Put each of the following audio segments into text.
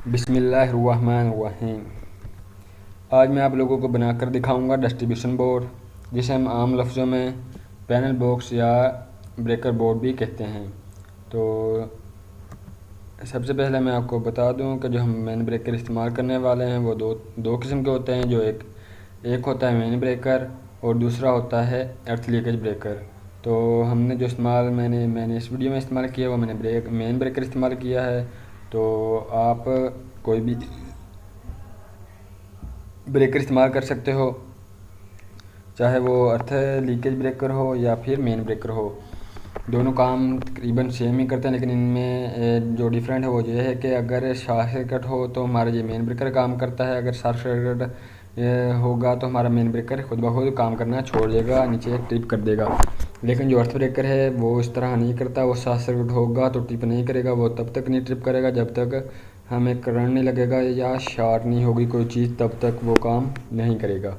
बिस्मिल्लाहिर्रहमानिर्रहीम। आज मैं आप लोगों को बनाकर दिखाऊंगा डिस्ट्रीब्यूशन बोर्ड, जिसे हम आम लफ्ज़ों में पैनल बॉक्स या ब्रेकर बोर्ड भी कहते हैं। तो सबसे पहले मैं आपको बता दूं कि जो हम मेन ब्रेकर इस्तेमाल करने वाले हैं वो दो किस्म के होते हैं। जो एक होता है मेन ब्रेकर और दूसरा होता है अर्थ लीकेज ब्रेकर। तो हमने जो मैंने इस वीडियो में इस्तेमाल किया वो मैंने मेन ब्रेकर इस्तेमाल किया है। तो आप कोई भी ब्रेकर इस्तेमाल कर सकते हो, चाहे वो अर्थ लीकेज ब्रेकर हो या फिर मेन ब्रेकर हो। दोनों काम तकरीबन सेम ही करते हैं, लेकिन इनमें जो डिफरेंट है वो ये है कि अगर शॉर्ट सर्किट हो तो हमारा ये मेन ब्रेकर काम करता है। अगर शॉर्ट सर्किट होगा तो हमारा मेन ब्रेकर खुद ब खुद काम करना छोड़ देगा, नीचे ट्रिप कर देगा। लेकिन जो अर्थ ब्रेकर है वो इस तरह नहीं करता। वो शॉर्ट सर्किट होगा तो ट्रिप नहीं करेगा, वो तब तक नहीं ट्रिप करेगा जब तक हमें करंट नहीं लगेगा या शॉर्ट नहीं होगी कोई चीज़, तब तक वो काम नहीं करेगा।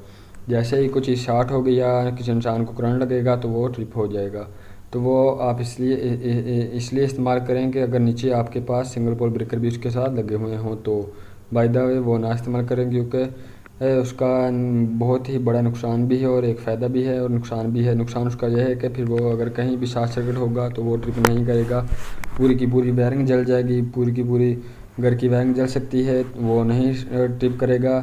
जैसे ही कोई चीज़ शॉर्ट होगी या किसी इंसान को करंट लगेगा तो वो ट्रिप हो जाएगा। तो वो आप इसलिए इस्तेमाल करें कि अगर नीचे आपके पास सिंगल पोल ब्रेकर भी उसके साथ लगे हुए हों तो बाय द वे वो ना इस्तेमाल करें, क्योंकि उसका बहुत ही बड़ा नुकसान भी है और एक फ़ायदा भी है और नुकसान भी है। नुकसान उसका यह है कि फिर वो अगर कहीं भी शॉर्ट सर्किट होगा तो वो ट्रिप नहीं करेगा, पूरी की पूरी वायरिंग जल जाएगी, पूरी की पूरी घर की वायरिंग जल सकती है, वो नहीं ट्रिप करेगा।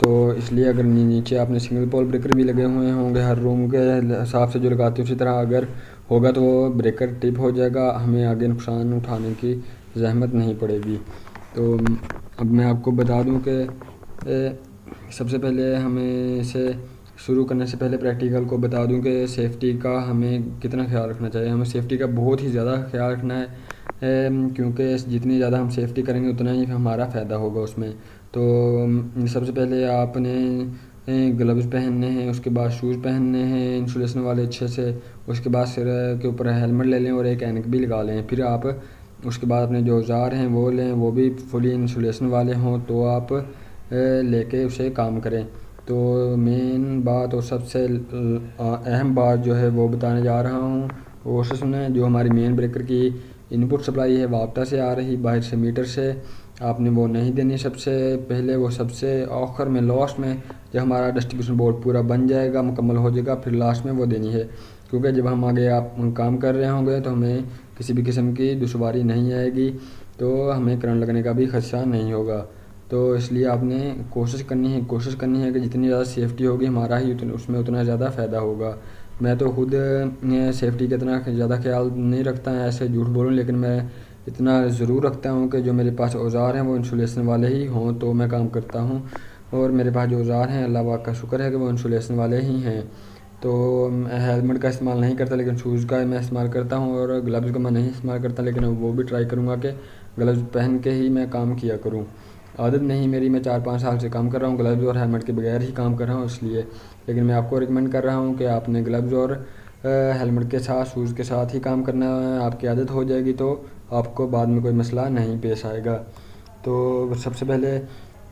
तो इसलिए अगर नीचे आपने सिंगल पोल ब्रेकर भी लगे हुए होंगे हर रूम के हिसाब से जो लगाते हैं उसी तरह अगर होगा तो वो ब्रेकर ट्रिप हो जाएगा, हमें आगे नुकसान उठाने की ज़हमत नहीं पड़ेगी। तो अब मैं आपको बता दूं कि सबसे पहले हमें इसे शुरू करने से पहले प्रैक्टिकल को बता दूं कि सेफ़्टी का हमें कितना ख्याल रखना चाहिए। हमें सेफ़्टी का बहुत ही ज़्यादा ख्याल रखना है, क्योंकि जितनी ज़्यादा हम सेफ़्टी करेंगे उतना ही हमारा फ़ायदा होगा उसमें। तो सबसे पहले आपने ग्लव्स पहनने हैं, उसके बाद शूज़ पहनने हैं इंसुलेशन वाले अच्छे से, उसके बाद सिर के ऊपर हेलमेट ले लें और एक ऐनक भी लगा लें। फिर आप उसके बाद अपने जो औजार हैं वो लें, वो भी फुली इंसुलेशन वाले हों, तो आप लेके उसे काम करें। तो मेन बात और सबसे अहम बात जो है वो बताने जा रहा हूँ, वो से सुने। जो हमारी मेन ब्रेकर की इनपुट सप्लाई है वापटा से आ रही, बाहर से मीटर से, आपने वो नहीं देनी सबसे पहले। वो सबसे आखिर में लास्ट में जब हमारा डिस्ट्रीब्यूशन बोर्ड पूरा बन जाएगा, मुकम्मल हो जाएगा, फिर लास्ट में वो देनी है। क्योंकि जब हम आगे आप काम कर रहे होंगे तो हमें किसी भी किस्म की दुश्वारी नहीं आएगी, तो हमें करंट लगने का भी खदशा नहीं होगा। तो इसलिए आपने कोशिश करनी है कि जितनी ज़्यादा सेफ्टी होगी हमारा ही उसमें उतना ज़्यादा फ़ायदा होगा। मैं तो खुद सेफ्टी का इतना ज़्यादा ख्याल नहीं रखता है, ऐसे झूठ बोलूँ, लेकिन मैं इतना ज़रूर रखता हूँ कि जो मेरे पास औज़ार हैं वो इंसुलेशन वाले ही हों तो मैं काम करता हूँ। और मेरे पास जो औज़ार हैं अल्लाह पाक का शुक्र है कि वो इंसुलेशन वाले ही हैं। तो हेलमेट का इस्तेमाल नहीं करता, लेकिन शूज़ का मैं इस्तेमाल करता हूँ, और ग्लव्स का मैं नहीं इस्तेमाल करता, लेकिन वो भी ट्राई करूँगा कि ग्लव्स पहन के ही मैं काम किया करूँ। आदत नहीं मेरी, मैं 4-5 साल से काम कर रहा हूँ ग्लव्स और हेलमेट के बगैर ही काम कर रहा हूँ इसलिए। लेकिन मैं आपको रिकमेंड कर रहा हूँ कि आपने ग्लव्स और हेलमेट के साथ शूज़ के साथ ही काम करना है। आपकी आदत हो जाएगी तो आपको बाद में कोई मसला नहीं पेश आएगा। तो सबसे पहले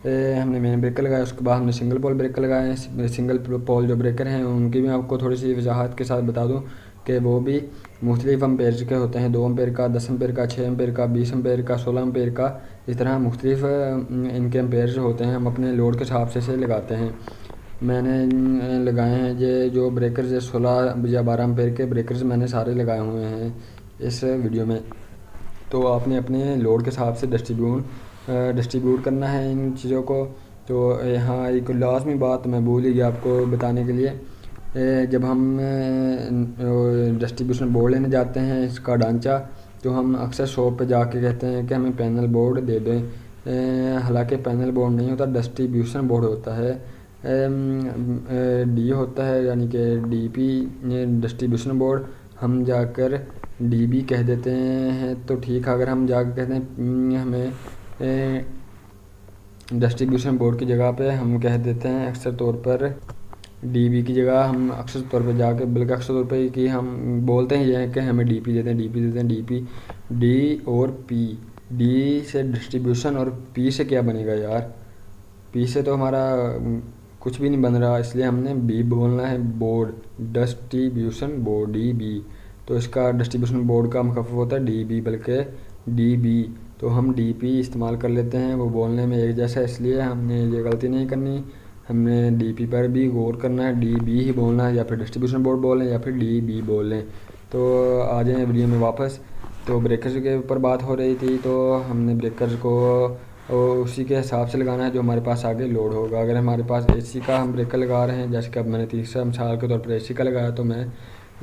हमने मेन ब्रेकर लगाया, उसके बाद हमने सिंगल पोल ब्रेकर लगाए। सिंगल पोल जो ब्रेकर हैं उनकी भी आपको थोड़ी सी वजाहत के साथ बता दूँ कि वो भी मुख्तलिफ एम्पेयर के होते हैं। 2 एम्पेयर का, 10 एम्पेयर का, 6 एम्पेयर का, 20 एम्पेयर का, 16 एम्पेयर का, इस तरह मुख्तलिफ इनके एम्पेयर होते हैं। हम अपने लोड के हिसाब से इसे लगाते हैं। मैंने लगाए हैं ये जो ब्रेकर्स 16 या 12 एम्पेयर के ब्रेकर्स मैंने सारे लगाए हुए हैं इस वीडियो में। तो आपने अपने लोड के हिसाब से डिस्ट्रीब्यूट करना है इन चीज़ों को। तो यहाँ एक लाजमी बात मैं भूल ही गया आपको बताने के लिए, जब हम डिस्ट्रीब्यूशन बोर्ड लेने जाते हैं इसका ढांचा, तो हम अक्सर शॉप पे जाके कहते हैं कि हमें पैनल बोर्ड दे दें। हालांकि पैनल बोर्ड नहीं होता, डिस्ट्रीब्यूशन बोर्ड होता है। डी होता है, यानी कि डीपी डिस्ट्रीब्यूशन बोर्ड। हम जाकर डीबी कह देते हैं तो ठीक है। अगर हम जाकर कहते हैं हमें डिस्ट्रीब्यूशन बोर्ड की जगह पे हम कह देते हैं अक्सर तौर पर डीबी की जगह, हम अक्सर तौर पे जाके बल्कि अक्सर तौर पे कि हम बोलते हैं ये है कि हमें डीपी देते हैं, डीपी देते हैं, डीपी। डी और पी, डी से डिस्ट्रीब्यूशन और पी से क्या बनेगा यार, पी से तो हमारा कुछ भी नहीं बन रहा, इसलिए हमने बी बोलना है, board, distribution board, D B. तो इसका डिस्ट्रीब्यूशन बोर्ड का मुखफ़्फ़फ़ होता है डी बी, बल्कि डी बी। तो तो हम DP इस्तेमाल कर लेते हैं, वो बोलने में एक जैसा, इसलिए हमने ये गलती नहीं करनी। हमने DP पर भी गौर करना है, DB ही बोलना है, या फिर डिस्ट्रीब्यूशन बोर्ड बोलें या फिर DB बोलें। तो आ जाएँ वीडियो में वापस। तो ब्रेकर्स के ऊपर बात हो रही थी, तो हमने ब्रेकर्स को उसी के हिसाब से लगाना है जो हमारे पास आगे लोड होगा। अगर हमारे पास AC का हम ब्रेकर लगा रहे हैं, जैसे कि अब मैंने तीसरा मिसाल के तौर पर AC का लगाया, तो मैं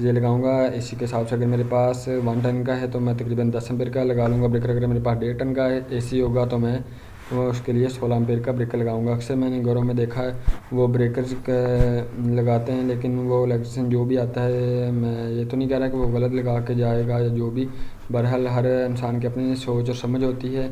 ये लगाऊंगा AC के हिसाब से। अगर मेरे पास 1 टन का है तो मैं तकरीबन 10 एम्पेयर का लगा लूँगा ब्रेकर। अगर मेरे पास 1.5 टन का AC होगा तो मैं उसके लिए 16 एम्पेयर का ब्रेकर लगाऊंगा। अक्सर मैंने घरों में देखा है वो ब्रेकर्स लगाते हैं, लेकिन वो इलेक्ट्रिशियन जो भी आता है, मैं ये तो नहीं कह रहा कि वो गलत लगा के जाएगा या जो भी, बहरहाल हर इंसान की अपनी सोच और समझ होती है।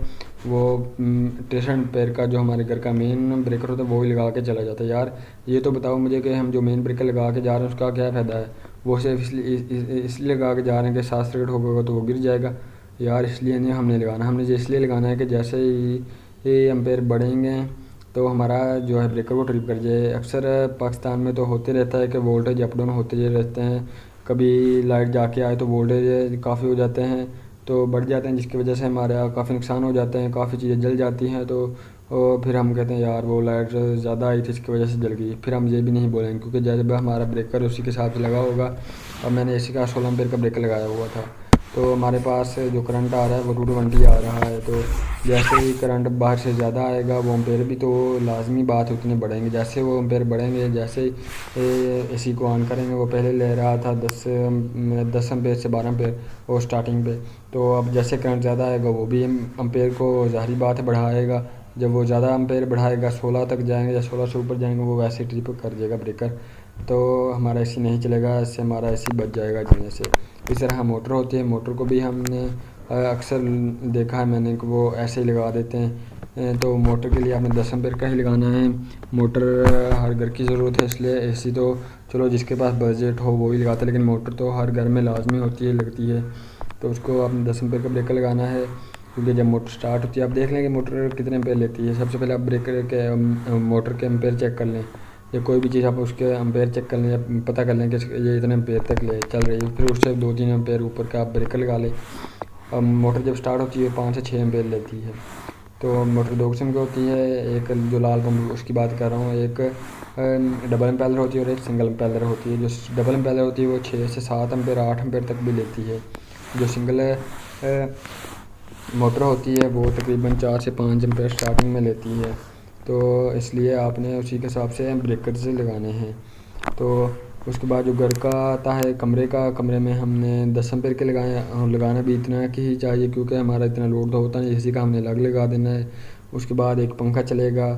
वो 63 एम्पेयर का जो हमारे घर का मेन ब्रेकर होता है वो ही लगा के चला जाता है। यार ये तो बताओ मुझे कि हम जो मेन ब्रेकर लगा के जा रहे हैं उसका क्या फ़ायदा है? वो सिर्फ इसलिए लगा के जा रहे हैं कि शॉर्ट सर्किट होगा तो वो गिर जाएगा। यार इसलिए नहीं हमने लगाना, हमने जो इसलिए लगाना है कि जैसे ही ये एम्पेयर बढ़ेंगे तो हमारा जो है ब्रेकर वो ट्रिप कर जाए। अक्सर पाकिस्तान में तो होते रहता है कि वोल्टेज अप डाउन होते रहते हैं, कभी लाइट जाके आए तो वोल्टेज काफ़ी हो जाते हैं, तो बढ़ जाते हैं, जिसकी वजह से हमारा काफ़ी नुकसान हो जाते हैं, काफ़ी चीज़ें जल जाती हैं। तो फिर हम कहते हैं यार वो लाइट ज़्यादा आई थी इसकी वजह से जल गई। फिर हम ये भी नहीं बोलेंगे, क्योंकि जब हमारा ब्रेकर उसी के हिसाब से लगा होगा। और मैंने AC का 16 एम्पेयर का ब्रेकर लगाया हुआ था, तो हमारे पास जो करंट आ रहा है वो 220 आ रहा है। तो जैसे ही करंट बाहर से ज़्यादा आएगा वो एम्पेयर भी तो लाजमी बात है उतने बढ़ेंगे। जैसे वो एम्पेयर बढ़ेंगे, जैसे AC को ऑन करेंगे, वो पहले ले रहा था 10 एम्पेयर से 12 एम्पेयर वो स्टार्टिंग पे, तो अब जैसे करंट ज़्यादा आएगा वो भी एम्पेयर को ज़ाहिर बात है बढ़ाएगा। जब वो ज़्यादा एम्पेयर बढ़ाएगा 16 तक जाएंगे या 16 से ऊपर जाएंगे, वो वैसे ट्रिप कर देगा ब्रेकर, तो हमारा AC नहीं चलेगा, इससे हमारा AC बच जाएगा जलने से। इस तरह मोटर होती है, मोटर को भी हमने अक्सर देखा है मैंने कि वो ऐसे ही लगा देते हैं। तो मोटर के लिए आपने 10 एम्पेयर का ही लगाना है। मोटर हर घर की ज़रूरत है, इसलिए AC तो चलो जिसके पास बजट हो वो ही लगाता है, लेकिन मोटर तो हर घर में लाजमी होती है, लगती है। तो उसको आपने 10 एम्पेयर का ब्रेकर लगाना है, क्योंकि जब मोटर स्टार्ट होती है आप देख लें कि मोटर कितने एम्पेयर लेती है। सबसे पहले आप ब्रेकर के मोटर के एम्पेयर चेक कर लें, या कोई भी चीज़ आप उसके एम्पेयर चेक कर लें या पता कर लें कि ये इतने एम्पेयर तक ले चल रही है। फिर उससे 2-3 एम्पेयर ऊपर का आप ब्रेकर लगा लें। अब मोटर जब स्टार्ट होती है 5 से 6 एम्पेयर लेती है। तो मोटर 2 किस्म की होती है, एक जो लाल पंप उसकी बात कर रहा हूँ, एक डबल इम्पेलर होती है और एक सिंगल इम्पेलर होती है। जो डबल इम्पेलर होती है वो 6 से 7 एम्पेयर 8 एम्पेयर तक भी लेती है। जो सिंगल मोटर होती है वो तकरीबन 4 से 5 एम्पेयर स्टार्टिंग में लेती है। तो इसलिए आपने उसी के हिसाब से ब्रेकर से लगाने हैं। तो उसके बाद जो घर का आता है कमरे में हमने 10 एम्पेयर के लगाए, और लगाना भी इतना की ही चाहिए, क्योंकि हमारा इतना लोड तो होता नहीं, इसी का हमने अलग लगा देना है। उसके बाद एक पंखा चलेगा,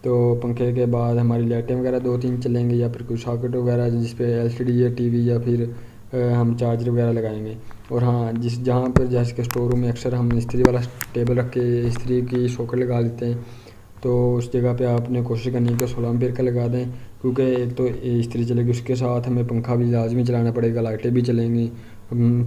तो पंखे के बाद हमारी लाइटें वगैरह 2-3 चलेंगे, या फिर कोई सॉकेट वगैरह जिस पे LCD या TV या फिर हम चार्जर वगैरह लगाएंगे। और हाँ, जहाँ पर जैसे कि स्टोर रूम में अक्सर हम इस्त्री वाला टेबल रख के इस्त्री की सॉकेट लगा लेते हैं, तो उस जगह पे आपने कोशिश करनी है कि 16 एम्पेयर का लगा दें, क्योंकि एक तो इस्त्री चलेगी, उसके साथ हमें पंखा भी लाजमी चलाना पड़ेगा, लाइटें भी चलेंगी।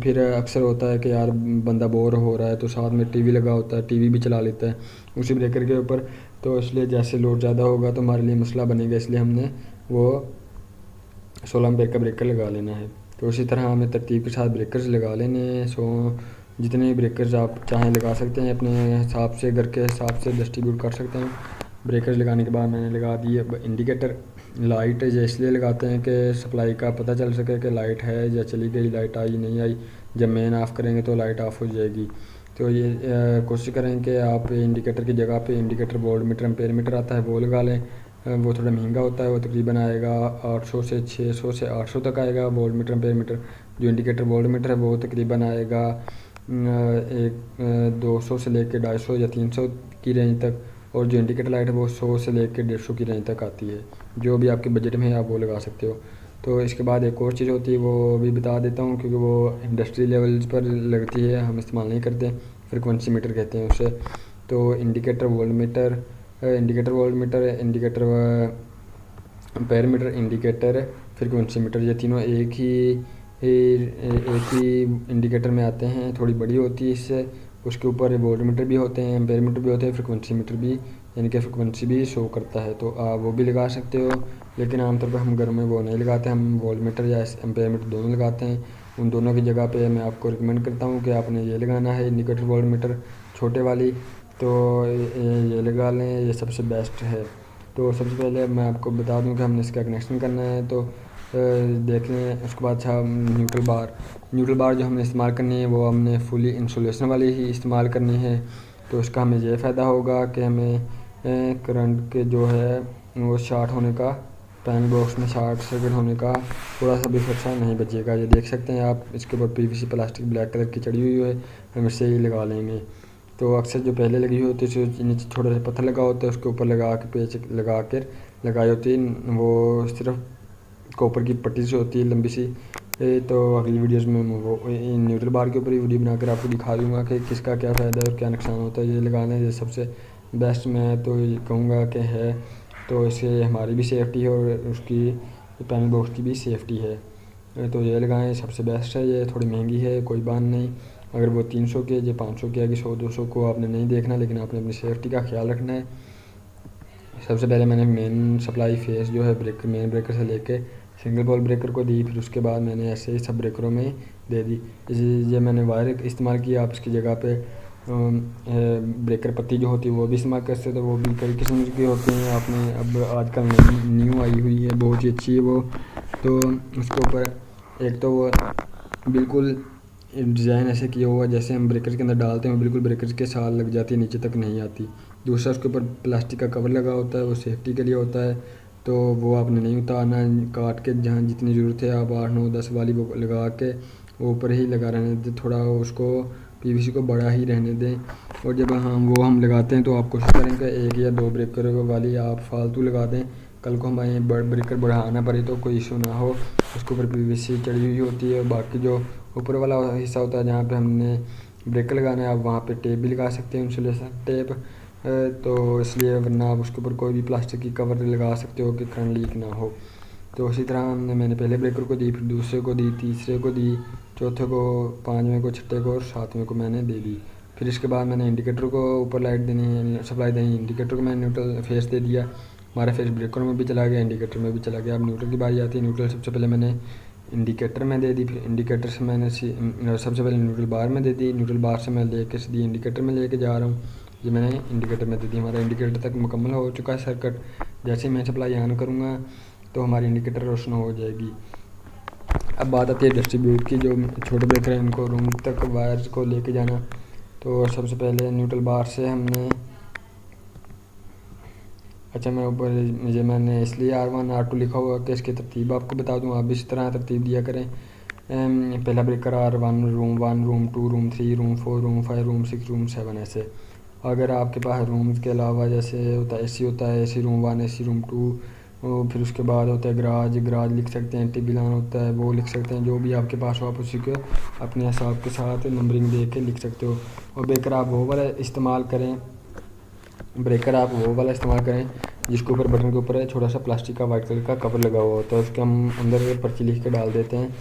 फिर अक्सर होता है कि यार बंदा बोर हो रहा है तो साथ में TV लगा होता है, TV भी चला लेता है उसी ब्रेकर के ऊपर। तो इसलिए जैसे लोड ज़्यादा होगा तो हमारे लिए मसला बनेगा, इसलिए हमने वो 16 एम्पेयर का ब्रेकर लगा लेना है। तो इसी तरह हमें तरतीब के साथ ब्रेकर्स लगा लेने हैं। जितने ब्रेकर्स आप चाहें लगा सकते हैं, अपने हिसाब से घर के हिसाब से डिस्ट्रीब्यूट कर सकते हैं। ब्रेकर्स लगाने के बाद मैंने लगा दी इंडिकेटर। लाइट ये इसलिए लगाते हैं कि सप्लाई का पता चल सके कि लाइट है या चली गई, लाइट आई नहीं आई। जब मेन ऑफ़ करेंगे तो लाइट ऑफ़ हो जाएगी। तो ये कोशिश करें कि आप इंडिकेटर की जगह पे indicator volt meter ampere metre आता है वो लगा लें। वो थोड़ा महंगा होता है, वो तकरीबन आएगा 800 से 600 से 800 तक आएगा वोल्ट मीटर एम्पेयर मीटर। जो इंडिकेटर वोल्ट मीटर है वो तकरीबन आएगा 200 से लेकर 250 या 300 की रेंज तक। और जो इंडिकेटर लाइट है वो 100 से लेकर 150 की रेंज तक आती है। जो भी आपके बजट में है आप वो लगा सकते हो। तो इसके बाद एक और चीज़ होती है वो भी बता देता हूँ, क्योंकि वो इंडस्ट्री लेवल्स पर लगती है, हम इस्तेमाल नहीं करते, फ्रिक्वेंसी मीटर कहते हैं उसे। तो indicator volt meter, indicator ampere metre, indicator frequency metre, ये तीनों एक ही इंडिकेटर में आते हैं। थोड़ी बड़ी होती है इससे, उसके ऊपर वोल्ट मीटर भी होते हैं, एम्पेयर मीटर भी होते हैं, फ्रिक्वेंसी मीटर भी, यानी कि फ्रिक्वेंसी भी शो करता है। तो आप वो भी लगा सकते हो, लेकिन आमतौर पर हम घर में वो नहीं लगाते, हम वोल्ट मीटर या एम्पेयर मीटर दोनों लगाते हैं। उन दोनों की जगह पे मैं आपको रिकमेंड करता हूँ कि आपने ये लगाना है इंडिकेटर वोल्ट मीटर छोटे वाली, तो ये लगा लें, ये सबसे बेस्ट है। तो सबसे पहले मैं आपको बता दूं कि हमने इसका कनेक्शन करना है, तो देख लें। उसके बाद अच्छा न्यूट्रल बार जो हमने इस्तेमाल करनी है वो हमने फुली इंसुलेशन वाली ही इस्तेमाल करनी है। तो इसका हमें ये फ़ायदा होगा कि हमें करंट के जो है वो शॉर्ट होने का, पैनल बॉक्स में शॉर्ट सर्किट होने का थोड़ा सा भी खर्चा नहीं बचेगा। ये देख सकते हैं आप, इसके ऊपर पीवीसी प्लास्टिक ब्लैक कलर की चढ़ी हुई है, हम इससे ही लगा लेंगे। तो अक्सर जो पहले लगी होती है नीचे छोटा सा पत्थर लगा होता है, उसके ऊपर लगा के पेच लगा कर लगाई होती है, वो सिर्फ कॉपर की पट्टी से होती है लंबी सी। तो अगली वीडियोस में वो न्यूट्रल बार के ऊपर ही वीडियो बनाकर आपको दिखा दूंगा कि किसका क्या फ़ायदा है और क्या नुकसान होता है। ये लगाना ये सबसे बेस्ट मैं तो कहूँगा कि है। तो इससे हमारी भी सेफ्टी है और उसकी पैनल बॉक्स की भी सेफ्टी है। तो ये लगाएं, सबसे बेस्ट है। ये थोड़ी महंगी है, कोई बात नहीं। अगर वो 300 की या 500 की आएगी, 100-200 को आपने नहीं देखना, लेकिन आपने अपनी सेफ्टी का ख्याल रखना है। सबसे पहले मैंने मेन सप्लाई फेस जो है मेन ब्रेकर से लेके सिंगल पोल ब्रेकर को दी, फिर उसके बाद मैंने ऐसे ही सब ब्रेकरों में दे दी। ये मैंने वायर इस्तेमाल किया, आप इसकी जगह पे ब्रेकर पत्ती जो होती है वो भी इस्तेमाल कर सकते हो, वो भी कई किस्म की होती हैं। आपने अब आजकल न्यू आई हुई है, बहुत ही अच्छी है वो। तो उसके ऊपर एक तो वो बिल्कुल डिज़ाइन ऐसे किया हुआ जैसे हम ब्रेकर के अंदर डालते हैं, बिल्कुल ब्रेकर के साथ लग जाती है, नीचे तक नहीं आती। दूसरा उसके ऊपर प्लास्टिक का कवर लगा होता है, वो सेफ्टी के लिए होता है, तो वो आपने नहीं उतारना, काट के जहाँ जितनी ज़रूरत है आप 8-9-10 वाली वो लगा के वो ऊपर ही लगा रहने दें, थोड़ा उसको पीवीसी को बड़ा ही रहने दें। और जब हम लगाते हैं तो आप कोशिश करें कि 1 या 2 ब्रेकर वाली आप फालतू लगा दें, कल को हमें ब्रेकर बढ़ाना पड़े तो कोई इशू ना हो। उसके ऊपर पीवीसी चढ़ी हुई होती है, बाकी जो ऊपर वाला हिस्सा होता है जहाँ पे हमने ब्रेकर लगाना है, आप वहाँ पे टेप भी लगा सकते हैं, इंसुलेशन टेप। तो इसलिए, वरना आप उसके ऊपर कोई भी प्लास्टिक की कवर लगा सकते हो कि करंट लीक ना हो। तो इसी तरह मैंने पहले ब्रेकर को दी, फिर दूसरे को दी, तीसरे को दी, चौथे को, पाँचवें को, छठे को और सातवें को मैंने दे दी। फिर इसके बाद मैंने इंडिकेटर को ऊपर लाइट देनी है, सप्लाई देनी है। इंडिकेटर को मैंने न्यूट्रल फेस दे दिया, हमारा फेस ब्रेकर में भी चला गया, इंडिकेटर में भी चला गया। अब न्यूट्रल की बारी आती है। न्यूट्रल सबसे पहले मैंने इंडिकेटर में दे दी, फिर इंडिकेटर से मैंने सबसे पहले न्यूट्रल बार में दे दी, न्यूट्रल बार से मैं लेके सीधी इंडिकेटर में लेके जा रहा हूँ। ये मैंने इंडिकेटर में दे दी। हमारा इंडिकेटर तक मुकम्मल हो चुका है सर्किट। जैसे ही मैं सप्लाई ऑन करूँगा तो हमारी इंडिकेटर रोशन हो जाएगी। अब बात आती है डिस्ट्रीब्यूट की। जो छोटे ब्रेकर हैं उनको रूम तक वायर को लेके जाना। तो सबसे पहले न्यूट्रल बार से हमने, अच्छा मैं ऊपर मुझे मैंने इसलिए R1 R2 लिखा हुआ कि इसकी तरतीब आपको बता दूं, आप भी इस तरह तरतीब दिया करें। पहला breaker R1 room 1, room 2, room 3, room 4, room 5, room 6, room 7 ऐसे। अगर आपके पास रूम के अलावा जैसे होता है AC होता है, AC रूम 1, AC रूम 2, फिर उसके बाद होता है गराज लिख सकते हैं, टिबिलान होता है वो लिख सकते हैं। जो भी आपके पास हो आप उसी को अपने हिसाब के साथ नंबरिंग दे के लिख सकते हो। और ब्रेकर आप वो वाला इस्तेमाल करें जिसके ऊपर बटन के ऊपर है छोटा सा प्लास्टिक का वाइट कलर का कवर लगा हुआ होता है। उसके हम अंदर पर्ची लिख के डाल देते हैं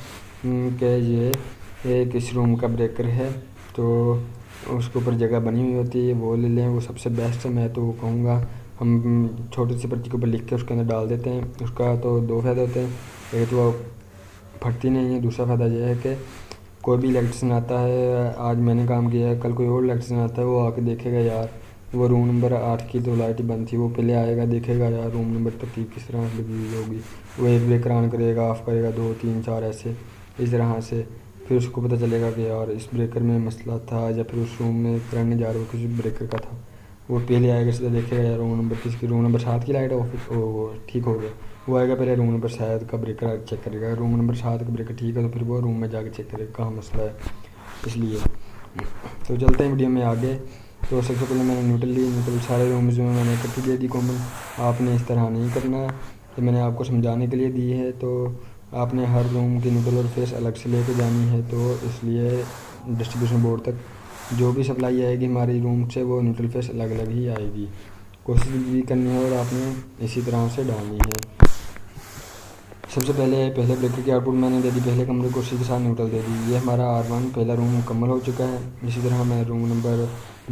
कि ये किस रूम का ब्रेकर है, तो उसके ऊपर जगह बनी हुई होती है, वो ले लें, वो सबसे बेस्ट है। मैं तो कहूँगा हम छोटी सी पर्ची के ऊपर लिख के उसके अंदर डाल देते हैं। उसका तो 2 फ़ायदे होते हैं, एक तो वो फटती नहीं है, दूसरा फ़ायदा यह है कि कोई भी इलेक्ट्रिशियन आता है, आज मैंने काम किया है, कल कोई और इलेक्ट्रिशियन आता है, वो आके देखेगा यार वो रूम नंबर 8 की तो लाइट बंद थी, वो पहले आएगा देखेगा यार रूम नंबर तरतीब किस तरह लगी हुई होगी, वो एक ब्रेकर ऑन करेगा, ऑफ़ करेगा, 2 3 4 ऐसे इस तरह से। फिर उसको पता चलेगा कि यार इस ब्रेकर में मसला था, या फिर उस रूम में करंट नहीं जा रहा, किसी ब्रेकर का था। वो पहले आएगा सीधा देखेगा यार रूम नंबर 7 की लाइट ऑफ ठीक हो गया, वो आएगा पहले रूम नंबर 7 का ब्रेकर चेक करेगा। रूम नंबर 7 का ब्रेकर ठीक है तो फिर वो रूम में जाके चेक करेगा कहाँ मसला है। इसलिए तो चलते हैं वीडियो में आगे। तो सबसे पहले मैंने न्यूट्रल सारे रूम्स में मैंने इकट्ठी दे दी कॉमन। आपने इस तरह नहीं करना, तो मैंने आपको समझाने के लिए दी है। तो आपने हर रूम की न्यूट्रल और फेस अलग से लेके जानी है, तो इसलिए डिस्ट्रीब्यूशन बोर्ड तक जो भी सप्लाई आएगी हमारी रूम से वो न्यूट्रल फेस अलग अलग ही आएगी। कोशिश भी करनी है और आपने इसी तरह से डालनी है। सबसे पहले ब्रेकर की आउटपुट मैंने दे दी, पहले कमरे को उसी के साथ न्यूट्रल दे दी। ये हमारा R1 पहला रूम मुकम्मल हो चुका है। इसी तरह मैं रूम नंबर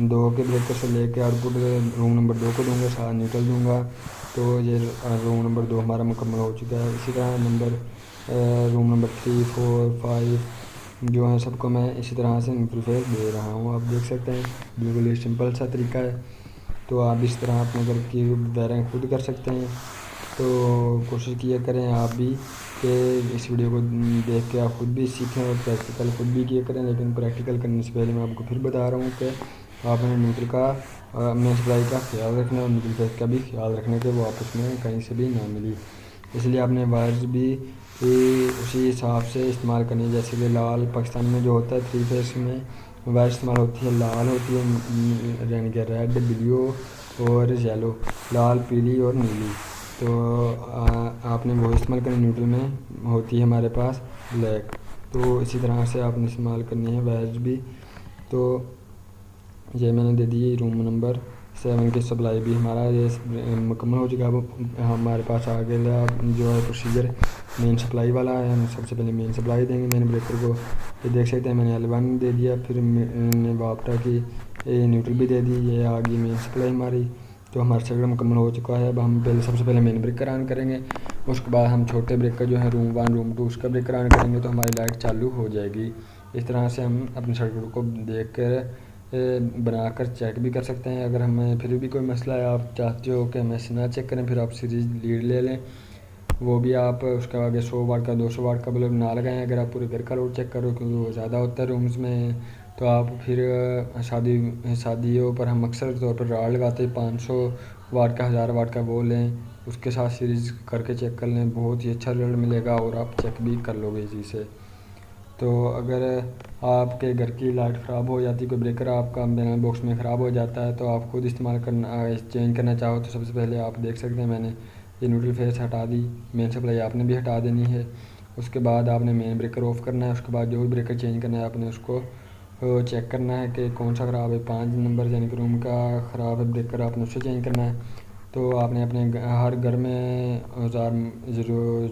2 के ब्रेकर से लेकर आउटपुट रूम नंबर 2 को दूंगा, साथ न्यूट्रल दूंगा। तो ये रूम नंबर 2 हमारा मुकम्मल हो चुका है। इसी तरह रूम नंबर 3, 4, 5 जो है सबको मैं इसी तरह से न्यूट्रल फेस दे रहा हूँ। आप देख सकते हैं बिल्कुल सिंपल सा तरीका है। तो आप इस तरह अपने घर की वायरिंग खुद कर सकते हैं। तो कोशिश किया करें आप भी कि इस वीडियो को देख के आप खुद भी सीखें और प्रैक्टिकल खुद भी किया करें। लेकिन प्रैक्टिकल करने से पहले मैं आपको फिर बता रहा हूँ कि आपने न्यूट्रल का मेन सप्लाई का ख्याल रखना और न्यूट्रल फेस का भी ख्याल रखना कि वो आपस में कहीं से भी ना मिली। इसलिए आपने वायर्स भी उसी हिसाब से इस्तेमाल करनी है। जैसे कि लाल पाकिस्तान में जो होता है 3 फेस में वायर इस्तेमाल होती है, लाल होती है यानी कि रेड, ब्लू और येलो, लाल, पीली और नीली। तो आपने वो इस्तेमाल करनी। न्यूट्रल में होती है हमारे पास ब्लैक। तो इसी तरह से आपने इस्तेमाल करनी है वायर्स भी। तो ये मैंने दे दी रूम नंबर 7 की सप्लाई भी हमारा ये मुकम्मल हो चुका है। अब हमारे पास आगे जो है प्रोसीजर मेन सप्लाई वाला है। हम सबसे पहले मेन सप्लाई देंगे मेन ब्रेकर को। ये देख सकते हैं मैंने L1 दे दिया, फिर वापटा की न्यूट्रल भी दे दी। ये आ गई मेन सप्लाई हमारी। तो हमारा सर्किट मुकम्मल हो चुका है। अब हम सबसे पहले मेन ब्रेकर ऑन करेंगे, उसके बाद हम छोटे ब्रेकर जो है रूम 1 रूम 2 उसका ब्रेकर ऑन करेंगे तो हमारी लाइट चालू हो जाएगी। इस तरह से हम अपने सर्किट को देख कर बनाकर चेक भी कर सकते हैं। अगर हमें फिर भी कोई मसला है, आप चाहते हो कि हम ऐसे ना चेक करें, फिर आप सीरीज लीड ले लें। वो भी आप उसका आगे 100 वाट का 200 वाट का बल्ब ना लगाएं। अगर आप पूरे घर का लोड चेक करो क्योंकि वो ज़्यादा होता है रूम्स में, तो आप फिर शादियों पर हम अक्सर तौर पर राड लगाते हैं 500 वाट का 1000 वाट का, वो लें, उसके साथ सीरीज करके चेक कर लें। बहुत ही अच्छा रिजल्ट मिलेगा और आप चेक भी कर लोगे इसी से। तो अगर आपके घर की लाइट ख़राब हो जाती, कोई ब्रेकर आपका बैनर बॉक्स में ख़राब हो जाता है, तो आप खुद इस्तेमाल करना चेंज करना चाहो तो सबसे पहले आप देख सकते हैं मैंने ये न्यूट्रल फेस हटा दी। मेन सप्लाई आपने भी हटा देनी है। उसके बाद आपने मेन ब्रेकर ऑफ़ करना है। उसके बाद जो भी ब्रेकर चेंज करना है आपने उसको चेक करना है कि कौन सा ख़राब है। 5 नंबर यानी कि रूम का ख़राब है ब्रेकर, आपने उससे चेंज करना है। तो आपने अपने हर घर में औजार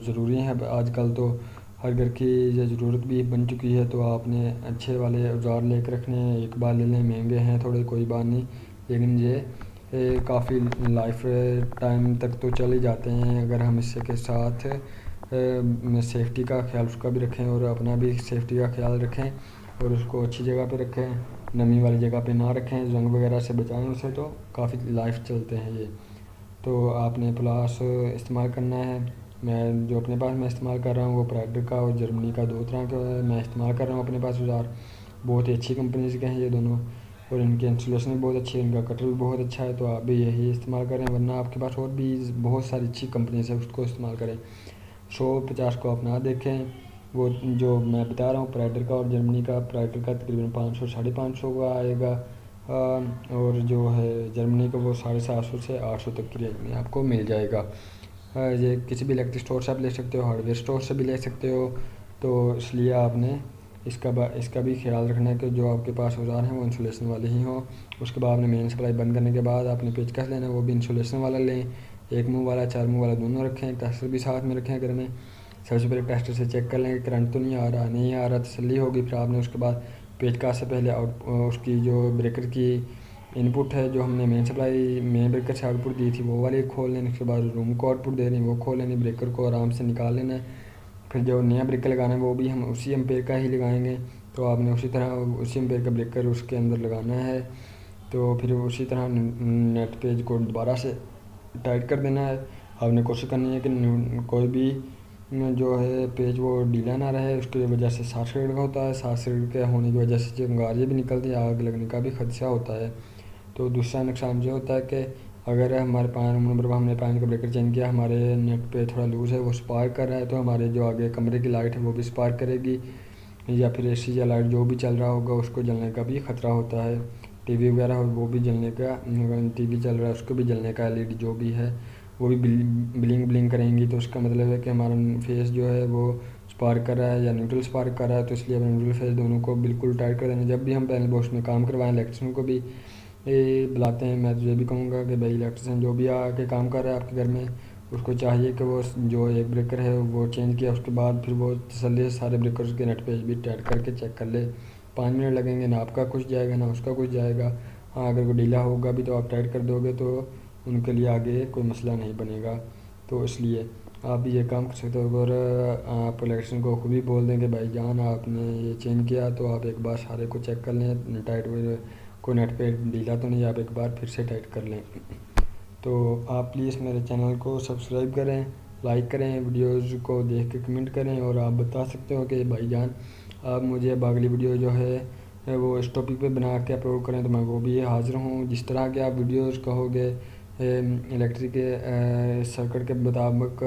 ज़रूरी है आजकल, तो हर घर की ये ज़रूरत भी बन चुकी है। तो आपने अच्छे वाले औजार लेकर रखने हैं। एक बार ले लें, महंगे हैं थोड़े, कोई बात नहीं, लेकिन ये काफ़ी लाइफ टाइम तक तो चल ही जाते हैं अगर हम इससे के साथ सेफ्टी का ख्याल उसका भी रखें और अपना भी सेफ्टी का ख्याल रखें और उसको अच्छी जगह पे रखें, नमी वाली जगह पे ना रखें, जंग वगैरह से बचाएं उसे। तो काफ़ी लाइफ चलते हैं ये। तो आपने प्लास इस्तेमाल करना है। मैं जो अपने पास मैं इस्तेमाल कर रहा हूँ वो प्राइडर का और जर्मनी का 2 तरह का मैं इस्तेमाल कर रहा हूँ अपने पास औजार। बहुत ही अच्छी कंपनीज़ के हैं ये दोनों और इनकी इंस्टॉलेशन भी बहुत अच्छी है, इनका कटर भी बहुत अच्छा है। तो आप भी यही इस्तेमाल करें, वरना आपके पास और भी बहुत सारी अच्छी कंपनीज़ है, उसको इस्तेमाल करें। 150 को आप ना देखें। वो जो मैं बता रहा हूँ प्राइडर का और जर्मनी का, प्राइडर का तकरीबन 500 550 का आएगा और जो है जर्मनी का वो 750 से 800 तक की रेंज में आपको मिल जाएगा। ये किसी भी इलेक्ट्रिक स्टोर से आप ले सकते हो, हार्डवेयर स्टोर से भी ले सकते हो। तो इसलिए आपने इसका भी ख्याल रखना है कि जो आपके पास औजार हैं वो इंसुलेशन वाले ही हों। उसके बाद आपने मेन सप्लाई बंद करने के बाद आपने पेचकस लेना है, वो भी इंसुलेशन वाला लें। 1 मुँह वाला 4 मुँह वाला दोनों रखें। टेस्टर भी साथ में रखें घर में। सबसे पहले टेस्टर से चेक कर लें कि करंट तो नहीं आ रहा, तसल्ली होगी। फिर आपने उसके बाद पेचकस से पहले उसकी जो ब्रेकर की इनपुट है, जो हमने मेन ब्रेकर से आउटपुट दी थी, वो वाली खोल लेनी। उसके बाद रूम को आउटपुट दे रही है वो खोल लेनी। ब्रेकर को आराम से निकाल लेना है। फिर जो नया ब्रेकर लगाना है वो भी हम उसी एम्पेयर का ही लगाएंगे। तो आपने उसी तरह उसी एम्पेयर का ब्रेकर उसके अंदर लगाना है। तो फिर उसी तरह नेट पेज को दोबारा से टाइट कर देना है। आपने कोशिश करनी है कि कोई भी जो है पेज वो ढीला ना रहे। उसकी वजह से शॉर्ट सर्किट होता है, शॉर्ट सर्किट के होने की वजह से चिंगारियाँ भी निकलती है, आग लगने का भी खदशा होता है। तो दूसरा नुकसान ये होता है कि अगर हमारे 5 नंबर पर हमने 5 का ब्रेकर चेंज किया, हमारे नेट पे थोड़ा लूज़ है, वो स्पार्क कर रहा है, तो हमारे जो आगे कमरे की लाइट है वो भी स्पार्क करेगी, या फिर एसी या लाइट जो भी चल रहा होगा उसको जलने का भी ख़तरा होता है। टीवी वगैरह वो भी जलने का, टीवी चल रहा है उसको भी जलने का, एलईडी जो भी है वो भी ब्लिंक करेंगी। तो उसका मतलब है कि हमारा फेस जो है वो स्पार्क कर रहा है या न्यूट्रल स्पार्क कर रहा है। तो इसलिए अपने न्यूट्रल फेस दोनों को बिल्कुल टाइट कर देना। जब भी हम पैनल बॉक्स में काम करवाएं, इलेक्ट्रिशियन को भी बुलाते हैं, मैं तो ये भी कहूँगा कि भाई इलेक्ट्रिशियन जो भी आके काम कर रहा है आपके घर में, उसको चाहिए कि वो जो एक ब्रेकर है वो चेंज किया, उसके बाद फिर वो तसल्ली से सारे ब्रेकर्स के नेट पेज भी टाइट करके चेक कर ले। 5 मिनट लगेंगे, ना आपका कुछ जाएगा ना उसका कुछ जाएगा। हाँ, अगर कोई ढीला होगा भी तो आप टाइट कर दोगे तो उनके लिए आगे कोई मसला नहीं बनेगा। तो इसलिए आप भी ये काम कर सकते हो। अगर आप इलेक्ट्रिशियन को खुद भी बोल दें कि भाईजान आपने ये चेंज किया, तो आप एक बार सारे को चेक कर लें, टाइट कोई नट पे ढीला तो नहीं, आप एक बार फिर से टाइट कर लें। तो आप प्लीज़ मेरे चैनल को सब्सक्राइब करें, लाइक करें, वीडियोज़ को देख के कमेंट करें, और आप बता सकते हो कि भाईजान आप मुझे अब अगली वीडियो जो है वो इस टॉपिक पे बना के अपलोड करें, तो मैं वो भी हाज़िर हूँ। जिस तरह के आप वीडियोज़ कहोगे इलेक्ट्रिक के सर्किट के मुताबिक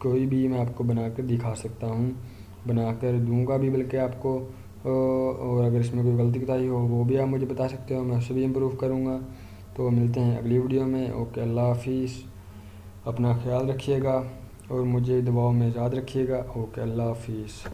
कोई भी मैं आपको बना कर दिखा सकता हूँ, बना कर दूँगा भी बल्कि आपको। और अगर इसमें कोई गलती कोताही हो वो भी आप मुझे बता सकते हो, मैं उससे भी इम्प्रूव करूँगा। तो मिलते हैं अगली वीडियो में। ओके, अल्लाह हाफिज़। अपना ख्याल रखिएगा और मुझे दुआओं में याद रखिएगा। ओके, अल्लाह हाफिज़।